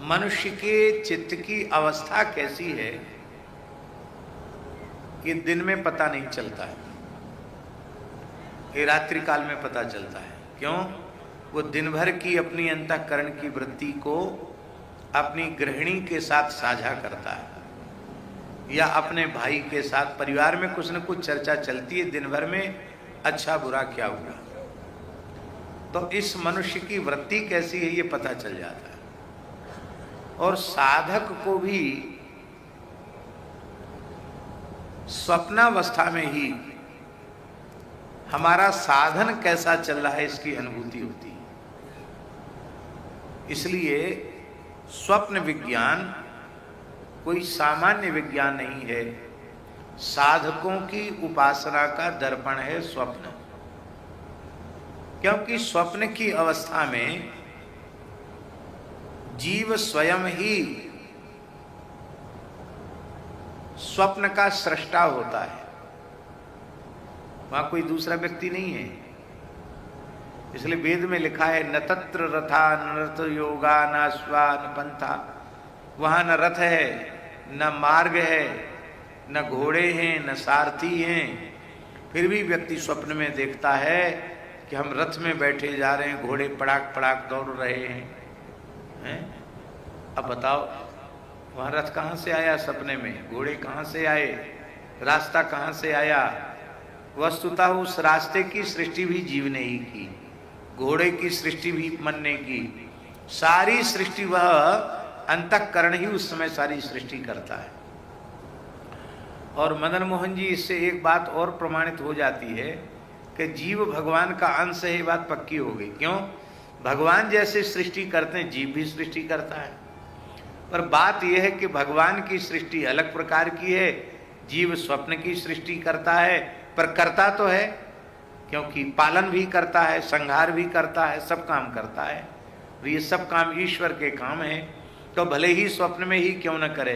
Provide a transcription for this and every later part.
मनुष्य के चित्त की अवस्था कैसी है कि दिन में पता नहीं चलता है, ये रात्रि काल में पता चलता है। क्यों? वो दिन भर की अपनी अंतःकरण की वृत्ति को अपनी गृहिणी के साथ साझा करता है, या अपने भाई के साथ, परिवार में कुछ न कुछ चर्चा चलती है दिन भर में, अच्छा बुरा क्या हुआ। तो इस मनुष्य की वृत्ति कैसी है ये पता चल जाता है। और साधक को भी स्वप्नावस्था में ही हमारा साधन कैसा चल रहा है इसकी अनुभूति होती है। इसलिए स्वप्न विज्ञान कोई सामान्य विज्ञान नहीं है, साधकों की उपासना का दर्पण है स्वप्न। क्योंकि स्वप्न की अवस्था में जीव स्वयं ही स्वप्न का सृष्टा होता है, वहां कोई दूसरा व्यक्ति नहीं है। इसलिए वेद में लिखा है न तत्र रथा न रथ योगा न अश्वा न पंथा, वहां न रथ है न मार्ग है न घोड़े हैं न सारथी हैं। फिर भी व्यक्ति स्वप्न में देखता है कि हम रथ में बैठे जा रहे हैं, घोड़े पड़ाक पड़ाक दौड़ रहे हैं। अब बताओ वहां रथ कहां से आया? सपने में घोड़े कहां से आए? रास्ता कहां से आया? वस्तुतः उस रास्ते की सृष्टि भी जीव ने ही की, घोड़े की सृष्टि भी मन ने की, सारी सृष्टि वह अंतःकरण ही उस समय सारी सृष्टि करता है। और मदन मोहन जी इससे एक बात और प्रमाणित हो जाती है कि जीव भगवान का अंश है, ये बात पक्की हो गई। क्यों? भगवान जैसे सृष्टि करते हैं जीव भी सृष्टि करता है, पर बात यह है कि भगवान की सृष्टि अलग प्रकार की है, जीव स्वप्न की सृष्टि करता है, पर करता तो है, क्योंकि पालन भी करता है, संहार भी करता है, सब काम करता है। और ये सब काम ईश्वर के काम है, तो भले ही स्वप्न में ही क्यों न करे,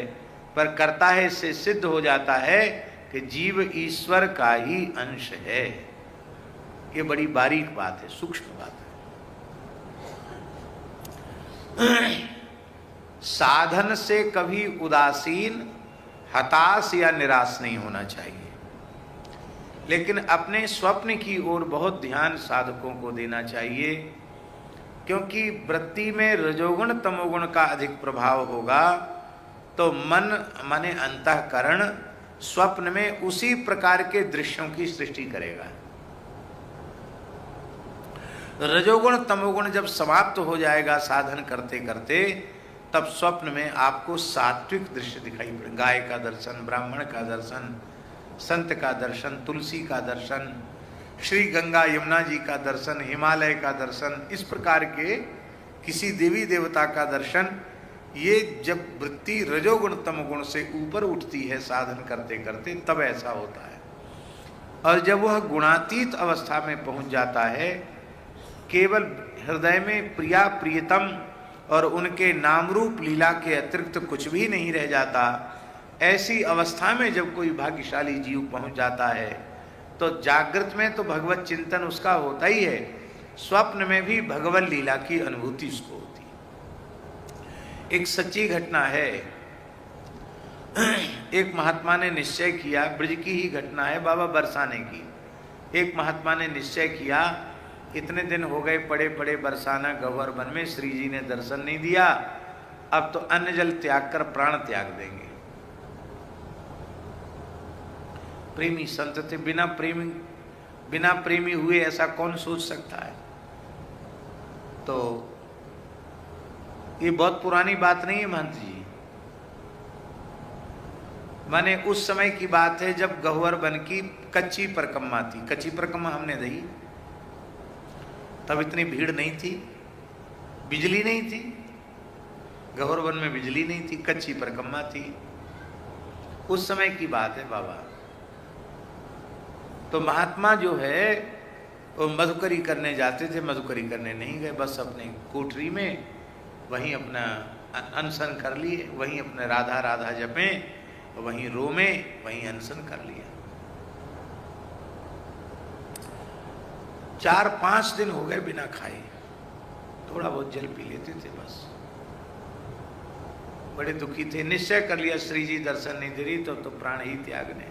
पर करता है। इससे सिद्ध हो जाता है कि जीव ईश्वर का ही अंश है। ये बड़ी बारीक बात है, सूक्ष्म बात है। साधन से कभी उदासीन, हताश या निराश नहीं होना चाहिए, लेकिन अपने स्वप्न की ओर बहुत ध्यान साधकों को देना चाहिए। क्योंकि वृत्ति में रजोगुण तमोगुण का अधिक प्रभाव होगा तो मन माने अंतःकरण स्वप्न में उसी प्रकार के दृश्यों की सृष्टि करेगा। रजोगुण तमोगुण जब समाप्त हो जाएगा साधन करते करते, तब स्वप्न में आपको सात्विक दृश्य दिखाई पड़े। गाय का दर्शन, ब्राह्मण का दर्शन, संत का दर्शन, तुलसी का दर्शन, श्री गंगा यमुना जी का दर्शन, हिमालय का दर्शन, इस प्रकार के किसी देवी देवता का दर्शन। ये जब वृत्ति रजोगुण तमोगुण से ऊपर उठती है साधन करते करते, तब ऐसा होता है। और जब वह गुणातीत अवस्था में पहुंच जाता है, केवल हृदय में प्रिया प्रियतम और उनके नाम रूप लीला के अतिरिक्त कुछ भी नहीं रह जाता, ऐसी अवस्था में जब कोई भाग्यशाली जीव पहुंच जाता है, तो जागृत में तो भगवत चिंतन उसका होता ही है, स्वप्न में भी भगवत लीला की अनुभूति उसको होती है। एक सच्ची घटना है, एक महात्मा ने निश्चय किया, ब्रज की ही घटना है, बाबा बरसाने की। एक महात्मा ने निश्चय किया, इतने दिन हो गए पड़े पड़े बरसाना गह्वर वन में, श्री जी ने दर्शन नहीं दिया, अब तो अन्न जल त्याग कर प्राण त्याग देंगे। प्रेमी संत थे, बिना प्रेमी हुए ऐसा कौन सोच सकता है? तो ये बहुत पुरानी बात नहीं है महंत जी, माने उस समय की बात है जब गह्वर वन की कच्ची परिक्रमा थी। कच्ची परिक्रमा हमने दी, तब इतनी भीड़ नहीं थी, बिजली नहीं थी, गह्वर वन में बिजली नहीं थी, कच्ची परिक्रमा थी, उस समय की बात है बाबा। तो महात्मा जो है वो मधुकरी करने जाते थे, मधुकरी करने नहीं गए, बस अपने कोठरी में वहीं अपना अनशन कर लिए, वहीं अपने राधा राधा जपें, वहीं रोमे, वहीं अनशन कर लिया। 4-5 दिन हो गए बिना खाए, थोड़ा बहुत जल पी लेते थे बस। बड़े दुखी थे, निश्चय कर लिया श्री जी दर्शन नहीं दे रही तो प्राण ही त्यागने।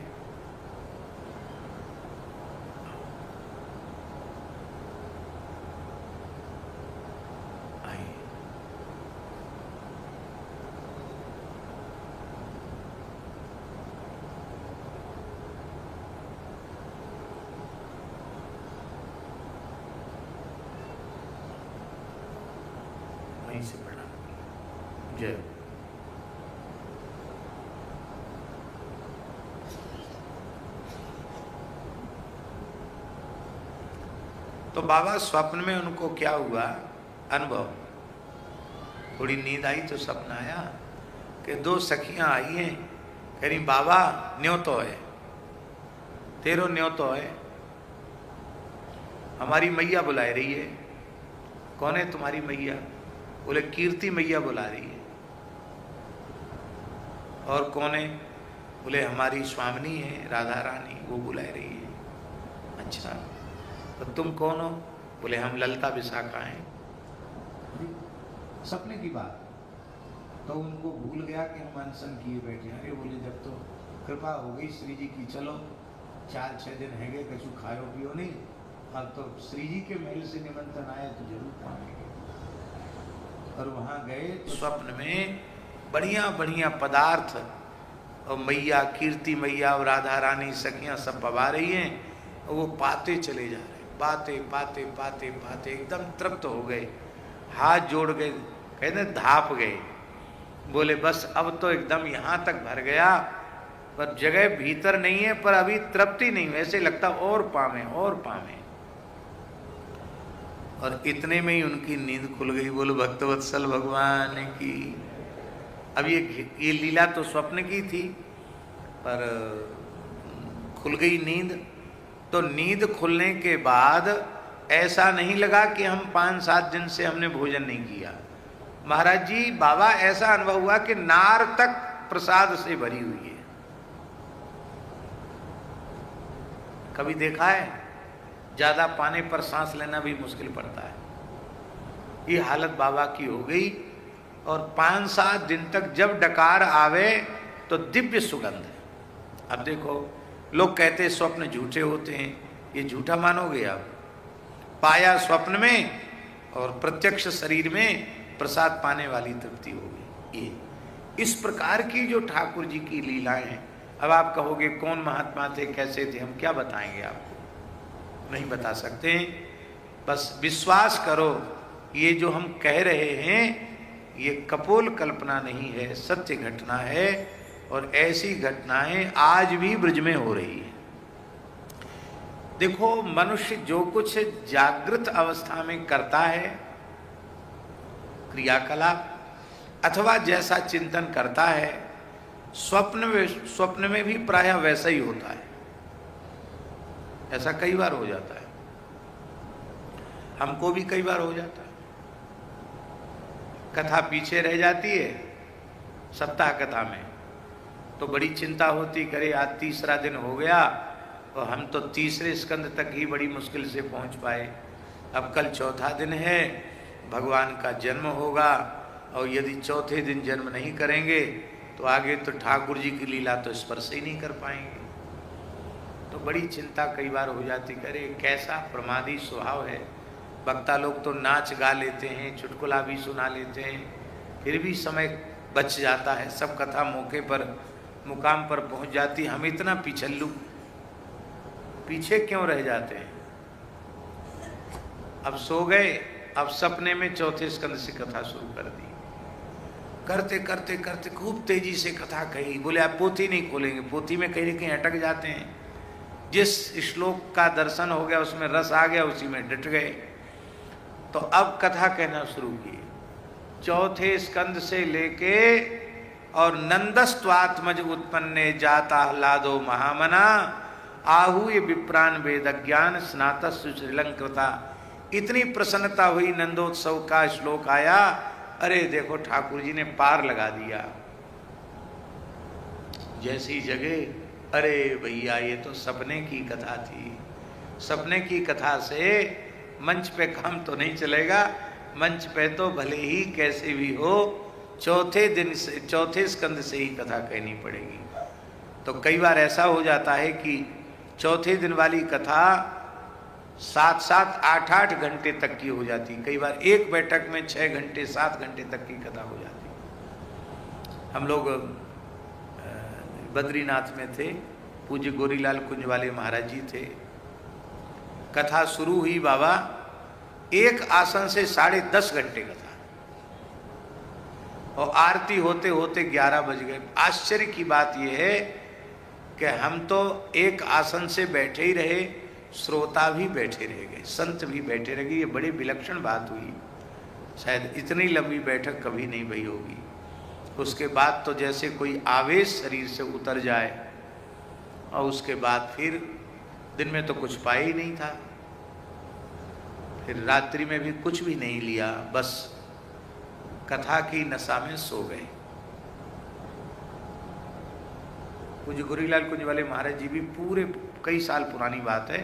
वहीं से प्रणाम। जय। तो बाबा स्वप्न में उनको क्या हुआ अनुभव, थोड़ी नींद आई तो सपना आया कि दो सखियां आई हैं, कह रही बाबा न्योतो है, तेरो न्योतो है, हमारी मैया बुला रही है। कौन है तुम्हारी मैया? बोले कीर्ति मैया बुला रही है। और कौन है? बोले हमारी स्वामिनी है राधा रानी, वो बुला रही है। अच्छा तो तुम कौन हो? बोले हम ललता विशाखा हैं। सपने की बात तो उनको भूल गया कि हम अनशन किए बैठे। अरे बोले जब तो कृपा हो गई श्री जी की, चलो 4-6 दिन है गए, कछु खाओ पियो नहीं, अब तो श्री जी के महल से निमंत्रण आया तो जरूर पाएंगे। और वहां गए तो स्वप्न में बढ़िया बढ़िया पदार्थ और मैया कीर्ति मैया और राधा रानी सखियां सब पवा रही हैं, और वो पाते चले जा रहे, पाते पाते पाते पाते एकदम तृप्त हो गए, हाथ जोड़ गए, कहते धाप गए। बोले बस अब तो एकदम यहाँ तक भर गया, पर जगह भीतर नहीं है, पर अभी तृप्ति नहीं, वैसे लगता और पावे और पावे। और इतने में ही उनकी नींद खुल गई। बोलो भक्तवत्सल भगवान की। अब ये लीला तो स्वप्न की थी, पर खुल गई नींद। तो नींद खुलने के बाद ऐसा नहीं लगा कि हम 5-7 दिन से हमने भोजन नहीं किया। महाराज जी बाबा ऐसा अनुभव हुआ कि नार तक प्रसाद से भरी हुई है। कभी देखा है? ज्यादा पाने पर सांस लेना भी मुश्किल पड़ता है। ये हालत बाबा की हो गई। और 5-7 दिन तक जब डकार आवे तो दिव्य सुगंध है। अब देखो लोग कहते हैं स्वप्न झूठे होते हैं, ये झूठा मानोगे आप? पाया स्वप्न में और प्रत्यक्ष शरीर में प्रसाद पाने वाली तृप्ति होगी। ये इस प्रकार की जो ठाकुर जी की लीलाएं हैं। अब आप कहोगे कौन महात्मा थे, कैसे थे, हम क्या बताएंगे आपको, नहीं बता सकते। बस विश्वास करो, ये जो हम कह रहे हैं ये कपोल कल्पना नहीं है, सत्य घटना है। और ऐसी घटनाएं आज भी ब्रज में हो रही है। देखो मनुष्य जो कुछ जागृत अवस्था में करता है क्रियाकलाप, अथवा जैसा चिंतन करता है, स्वप्न में भी प्रायः वैसा ही होता है। ऐसा कई बार हो जाता है, हमको भी कई बार हो जाता है। कथा पीछे रह जाती है, सप्ताह कथा में तो बड़ी चिंता होती, करे आज 3रा दिन हो गया और हम तो 3रे स्कंद तक ही बड़ी मुश्किल से पहुंच पाए। अब कल 4था दिन है, भगवान का जन्म होगा, और यदि 4थे दिन जन्म नहीं करेंगे तो आगे तो ठाकुर जी की लीला तो स्पर्श ही नहीं कर पाएंगे। तो बड़ी चिंता कई बार हो जाती, करे कैसा प्रमादी स्वभाव है। वक्ता लोग तो नाच गा लेते हैं, चुटकुला भी सुना लेते हैं, फिर भी समय बच जाता है, सब कथा मौके पर मुकाम पर पहुंच जाती। हम इतना पिछल्लू पीछे क्यों रह जाते हैं? अब सो गए, अब सपने में 4थे स्कंद से कथा शुरू कर दी, करते करते करते खूब तेजी से कथा कही। बोले आप पोथी नहीं खोलेंगे, पोथी में कहीं कहीं अटक जाते हैं। जिस श्लोक का दर्शन हो गया उसमें रस आ गया, उसी में डट गए। तो अब कथा कहना शुरू की 4थे स्कंद से लेके, और नंदस्त्वात्मज उत्पन्ने जाता ह्लादो महामना आहूय विप्रान वेदज्ञान स्नातस्सु श्रीलंकृता। इतनी प्रसन्नता हुई, नंदोत्सव का श्लोक आया। अरे देखो ठाकुर जी ने पार लगा दिया। जैसी जगह, अरे भैया ये तो सपने की कथा थी। सपने की कथा से मंच पे काम तो नहीं चलेगा, मंच पे तो भले ही कैसे भी हो चौथे दिन से, चौथे स्कंद से ही कथा कहनी पड़ेगी। तो कई बार ऐसा हो जाता है कि चौथे दिन वाली कथा 7-7, 8-8 घंटे तक की हो जाती, कई बार एक बैठक में 6 घंटे 7 घंटे तक की कथा हो जाती। हम लोग बद्रीनाथ में थे, पूज्य गोरीलाल कुंज वाले महाराज जी थे। कथा शुरू हुई बाबा, एक आसन से 10.5 घंटे कथा, और आरती होते होते 11 बज गए। आश्चर्य की बात यह है कि हम तो एक आसन से बैठे ही रहे, श्रोता भी बैठे रह गए, संत भी बैठे रह गए। ये बड़ी विलक्षण बात हुई, शायद इतनी लंबी बैठक कभी नहीं भई होगी। उसके बाद तो जैसे कोई आवेश शरीर से उतर जाए, और उसके बाद फिर दिन में तो कुछ पाया ही नहीं था, फिर रात्रि में भी कुछ भी नहीं लिया, बस कथा की नशा में सो गए। पूज्य गोरीलाल कुंज वाले महाराज जी भी पूरे, कई साल पुरानी बात है,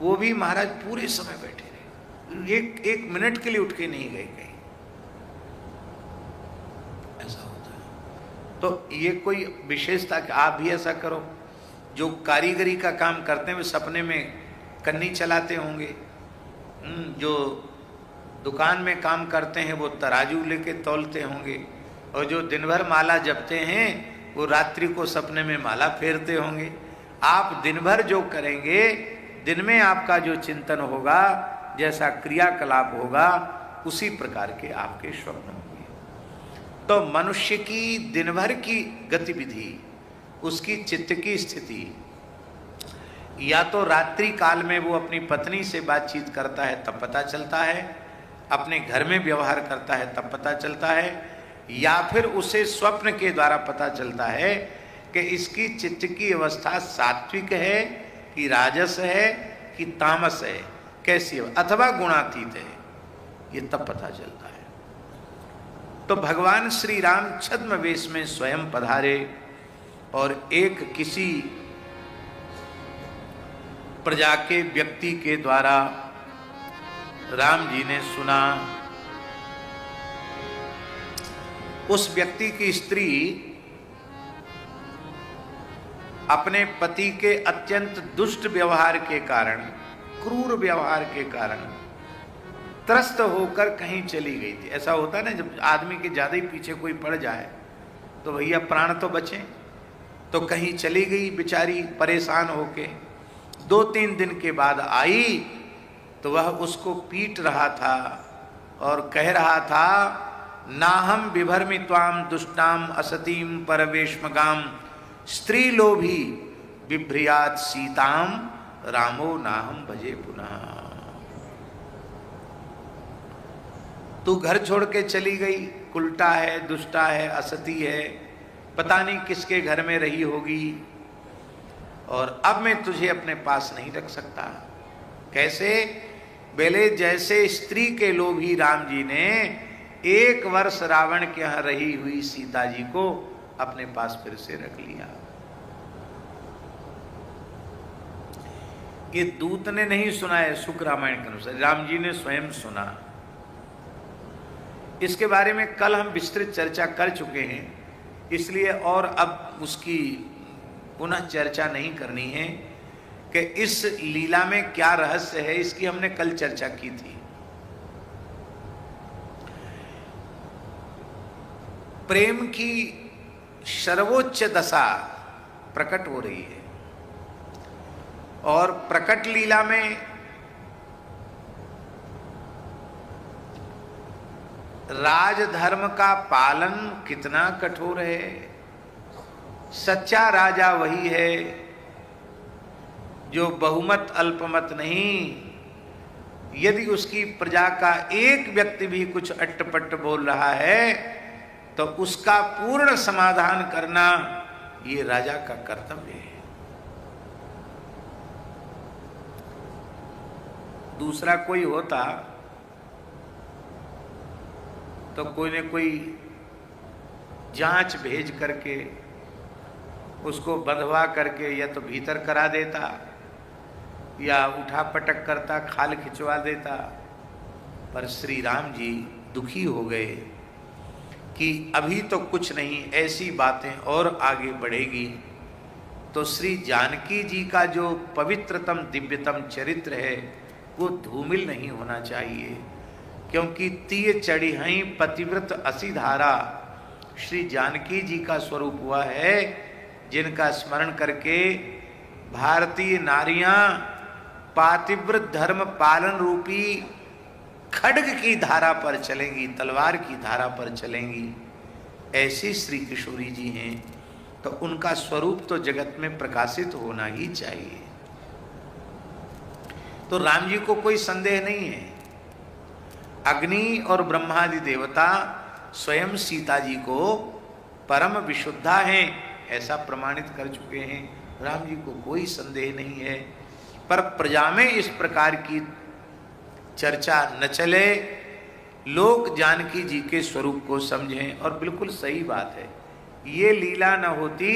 वो भी महाराज पूरे समय बैठे रहे, एक मिनट के लिए उठ के नहीं गए कहीं। ऐसा होता है। तो ये कोई विशेषता कि आप भी ऐसा करो। जो कारीगरी का काम करते हैं वे सपने में कन्नी चलाते होंगे, जो दुकान में काम करते हैं वो तराजू लेके तौलते होंगे, और जो दिन भर माला जपते हैं वो रात्रि को सपने में माला फेरते होंगे। आप दिन भर जो करेंगे, दिन में आपका जो चिंतन होगा, जैसा क्रियाकलाप होगा, उसी प्रकार के आपके स्वप्न होंगे। तो मनुष्य की दिन भर की गतिविधि, उसकी चित्त की स्थिति, या तो रात्रि काल में वो अपनी पत्नी से बातचीत करता है तब पता चलता है, अपने घर में व्यवहार करता है तब पता चलता है, या फिर उसे स्वप्न के द्वारा पता चलता है कि इसकी चित्त की अवस्था सात्विक है कि राजस है कि तामस है, कैसी है, अथवा गुणातीत है, ये तब पता चलता है। तो भगवान श्री राम छद्म वेश में स्वयं पधारे, और एक किसी प्रजा के व्यक्ति के द्वारा राम जी ने सुना। उस व्यक्ति की स्त्री अपने पति के अत्यंत दुष्ट व्यवहार के कारण, क्रूर व्यवहार के कारण त्रस्त होकर कहीं चली गई थी। ऐसा होता है ना, जब आदमी के ज्यादा ही पीछे कोई पड़ जाए तो भैया प्राण तो बचे। तो कहीं चली गई बेचारी परेशान होके। 2-3 दिन के बाद आई तो वह उसको पीट रहा था और कह रहा था, नाहम विभर्मि त्वाम दुष्टाम असतीम परवेश्मगाम स्त्री लोभी बिभ्रियात सीताम रामो नाहम भजे पुनः। तू घर छोड़ के चली गई, उल्टा है, दुष्टा है, असती है, पता नहीं किसके घर में रही होगी, और अब मैं तुझे अपने पास नहीं रख सकता। कैसे? बेले जैसे स्त्री के लोभी राम जी ने 1 वर्ष रावण के यहां रही हुई सीता जी को अपने पास फिर से रख लिया। ये दूत ने नहीं सुना है, शुक रामायण के अनुसार राम जी ने स्वयं सुना। इसके बारे में कल हम विस्तृत चर्चा कर चुके हैं, इसलिए और अब उसकी पुनः चर्चा नहीं करनी है कि इस लीला में क्या रहस्य है, इसकी हमने कल चर्चा की थी। प्रेम की सर्वोच्च दशा प्रकट हो रही है, और प्रकट लीला में राजधर्म का पालन कितना कठोर है। सच्चा राजा वही है जो बहुमत अल्पमत नहीं, यदि उसकी प्रजा का एक व्यक्ति भी कुछ अट्टपट्ट बोल रहा है तो उसका पूर्ण समाधान करना ये राजा का कर्तव्य है। दूसरा कोई होता तो कोई न कोई जांच भेज करके उसको बंधवा करके या तो भीतर करा देता या उठा पटक करता, खाल खिंचवा देता। पर श्री राम जी दुखी हो गए कि अभी तो कुछ नहीं, ऐसी बातें और आगे बढ़ेगी तो श्री जानकी जी का जो पवित्रतम दिव्यतम चरित्र है वो धूमिल नहीं होना चाहिए, क्योंकि तीय चढ़ी हई पतिव्रत असी धारा श्री जानकी जी का स्वरूप हुआ है, जिनका स्मरण करके भारतीय नारियां पातिव्रत धर्म पालन रूपी खड्ग की धारा पर चलेंगी, तलवार की धारा पर चलेंगी। ऐसी श्री किशोरी जी हैं, तो उनका स्वरूप तो जगत में प्रकाशित होना ही चाहिए। तो राम जी को कोई संदेह नहीं है, अग्नि और ब्रह्मादि देवता स्वयं सीता जी को परम विशुद्धा हैं, ऐसा प्रमाणित कर चुके हैं। राम जी को कोई संदेह नहीं है, पर प्रजा में इस प्रकार की चर्चा न चले, लोग जानकी जी के स्वरूप को समझें। और बिल्कुल सही बात है, ये लीला न होती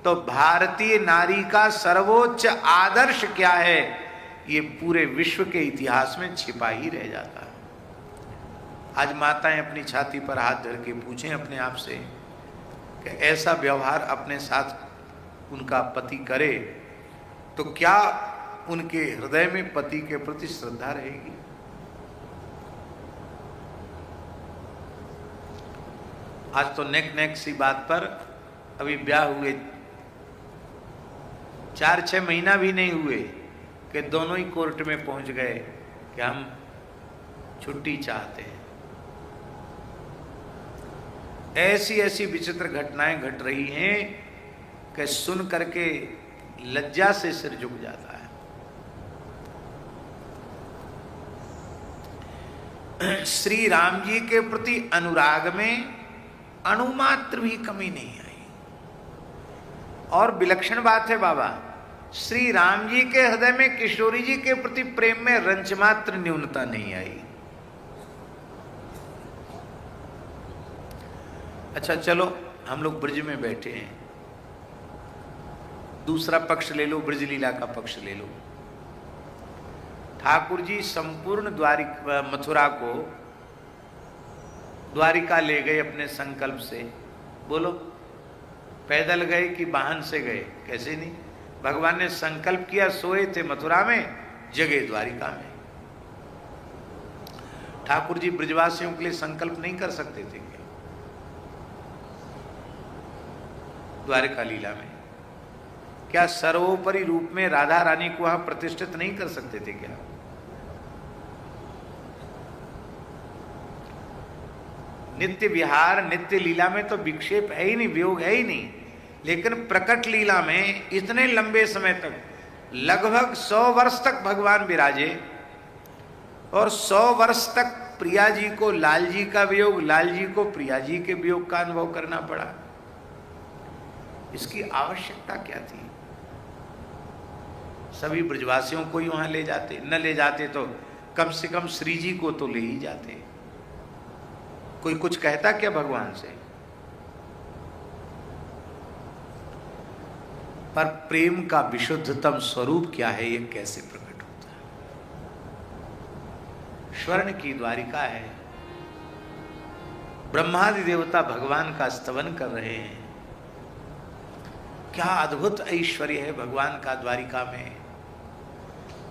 तो भारतीय नारी का सर्वोच्च आदर्श क्या है ये पूरे विश्व के इतिहास में छिपा ही रह जाता है। आज माताएं अपनी छाती पर हाथ धर के पूछें अपने आप से कि ऐसा व्यवहार अपने साथ उनका पति करे तो क्या उनके हृदय में पति के प्रति श्रद्धा रहेगी? आज तो नेक सी बात पर अभी ब्याह हुए 4-6 महीना भी नहीं हुए कि दोनों ही कोर्ट में पहुंच गए कि हम छुट्टी चाहते हैं। ऐसी ऐसी विचित्र घटनाएं घट रही हैं कि सुन करके लज्जा से सिर झुक जाता है। श्री राम जी के प्रति अनुराग में अणुमात्र भी कमी नहीं आई। और विलक्षण बात है बाबा, श्री राम जी के हृदय में किशोरी जी के प्रति प्रेम में रंचमात्र न्यूनता नहीं आई। अच्छा चलो, हम लोग ब्रज में बैठे हैं, दूसरा पक्ष ले लो, ब्रज लीला का पक्ष ले लो। ठाकुर जी संपूर्ण मथुरा को द्वारिका ले गए अपने संकल्प से। बोलो, पैदल गए कि वाहन से गए? कैसे नहीं, भगवान ने संकल्प किया, सोए थे मथुरा में, जगे द्वारिका में। ठाकुर जी ब्रजवासियों के लिए संकल्प नहीं कर सकते थे क्या द्वारिका लीला में? क्या सर्वोपरि रूप में राधा रानी को वहां प्रतिष्ठित नहीं कर सकते थे क्या? नित्य विहार नित्य लीला में तो विक्षेप है ही नहीं, वियोग है ही नहीं, लेकिन प्रकट लीला में इतने लंबे समय तक, लगभग 100 वर्ष तक भगवान विराजे, और 100 वर्ष तक प्रिया जी को लाल जी का वियोग, लाल जी को प्रिया जी के वियोग का अनुभव करना पड़ा। इसकी आवश्यकता क्या थी? सभी ब्रजवासियों को ही वहां ले जाते, न ले जाते तो कम से कम श्री जी को तो ले ही जाते। कोई कुछ कहता क्या भगवान से? पर प्रेम का विशुद्धतम स्वरूप क्या है, ये कैसे प्रकट होता है? स्वर्ण की द्वारिका है, ब्रह्मादि देवता भगवान का स्तवन कर रहे हैं। क्या अद्भुत ऐश्वर्य है भगवान का द्वारिका में।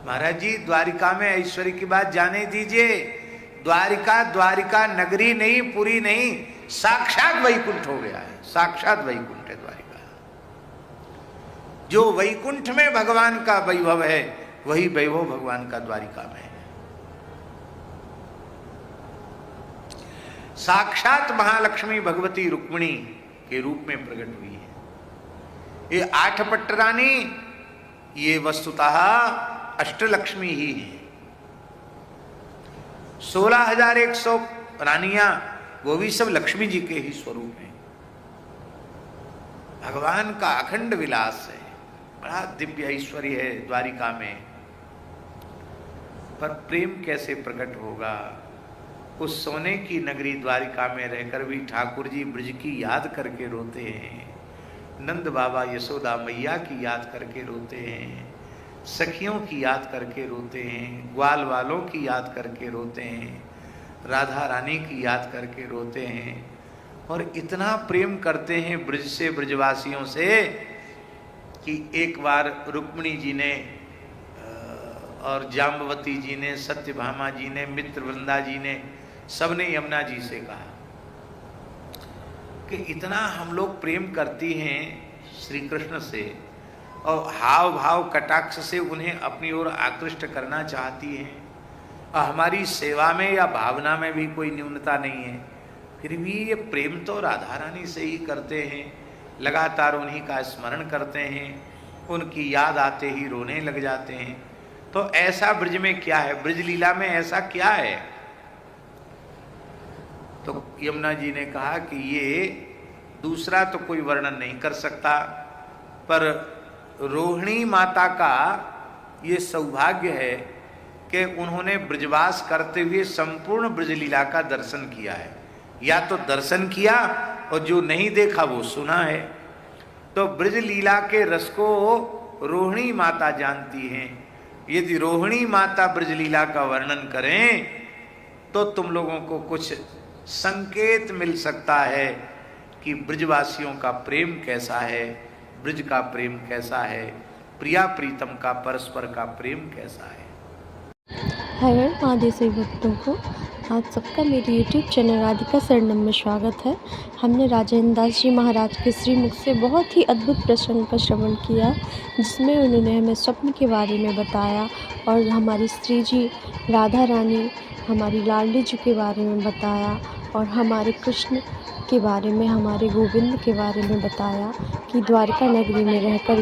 महाराज जी, द्वारिका में ऐश्वर्य की बात जाने दीजिए। द्वारिका द्वारिका नगरी नहीं, पुरी नहीं, साक्षात वैकुंठ हो गया है। साक्षात वैकुंठ है द्वारिका। जो वैकुंठ में भगवान का वैभव है, वही वैभव भगवान का द्वारिका में है। साक्षात महालक्ष्मी भगवती रुक्मिणी के रूप में प्रकट हुई है। ये 8 पट्टरानी, ये वस्तुतः अष्टलक्ष्मी ही है। 16,100 रानियां, वो भी सब लक्ष्मी जी के ही स्वरूप हैं। भगवान का अखंड विलास है, बड़ा दिव्य ऐश्वर्य है द्वारिका में। पर प्रेम कैसे प्रकट होगा? उस सोने की नगरी द्वारिका में रहकर भी ठाकुर जी ब्रज की याद करके रोते हैं, नंद बाबा यशोदा मैया की याद करके रोते हैं, सखियों की याद करके रोते हैं, ग्वाल वालों की याद करके रोते हैं, राधा रानी की याद करके रोते हैं, और इतना प्रेम करते हैं ब्रज से, ब्रजवासियों से, कि एक बार रुक्मिणी जी ने और जाम्बवती जी ने, सत्यभामा जी ने, मित्रवृंदा जी ने, सबने यमुना जी से कहा कि इतना हम लोग प्रेम करती हैं श्री कृष्ण से और हाव भाव कटाक्ष से उन्हें अपनी ओर आकृष्ट करना चाहती हैं, और हमारी सेवा में या भावना में भी कोई न्यूनता नहीं है, फिर भी ये प्रेम तो राधा रानी से ही करते हैं, लगातार उन्हीं का स्मरण करते हैं, उनकी याद आते ही रोने लग जाते हैं। तो ऐसा ब्रज में क्या है, ब्रज लीला में ऐसा क्या है? तो यमुना जी ने कहा कि ये दूसरा तो कोई वर्णन नहीं कर सकता, पर रोहिणी माता का ये सौभाग्य है कि उन्होंने ब्रजवास करते हुए संपूर्ण ब्रजलीला का दर्शन किया है, या तो दर्शन किया और जो नहीं देखा वो सुना है। तो ब्रजलीला के रस को रोहिणी माता जानती हैं। यदि रोहिणी माता ब्रजलीला का वर्णन करें तो तुम लोगों को कुछ संकेत मिल सकता है कि ब्रजवासियों का प्रेम कैसा है, ब्रज का प्रेम कैसा है, प्रिया प्रीतम का परस्पर का प्रेम कैसा है। हर हर महादेव सभी भक्तों को आप सबका मेरे YouTube चैनल राधिका शरणम में स्वागत है। हमने राजेंद्र दास जी महाराज के श्रीमुख से बहुत ही अद्भुत प्रसंग का श्रवण किया, जिसमें उन्होंने हमें स्वप्न के बारे में बताया और हमारी स्त्री जी राधा रानी, हमारी लाडली जी के बारे में बताया और हमारे कृष्ण के बारे में, हमारे गोविंद के बारे में बताया कि द्वारका नगरी में रहकर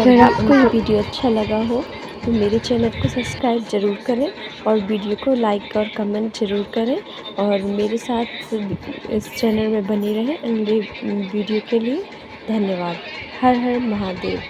अगर आपको ये वीडियो अच्छा लगा हो तो मेरे चैनल को सब्सक्राइब ज़रूर करें और वीडियो को लाइक और कमेंट ज़रूर करें और मेरे साथ इस चैनल में बने रहें अगले वीडियो के लिए। धन्यवाद। हर हर महादेव।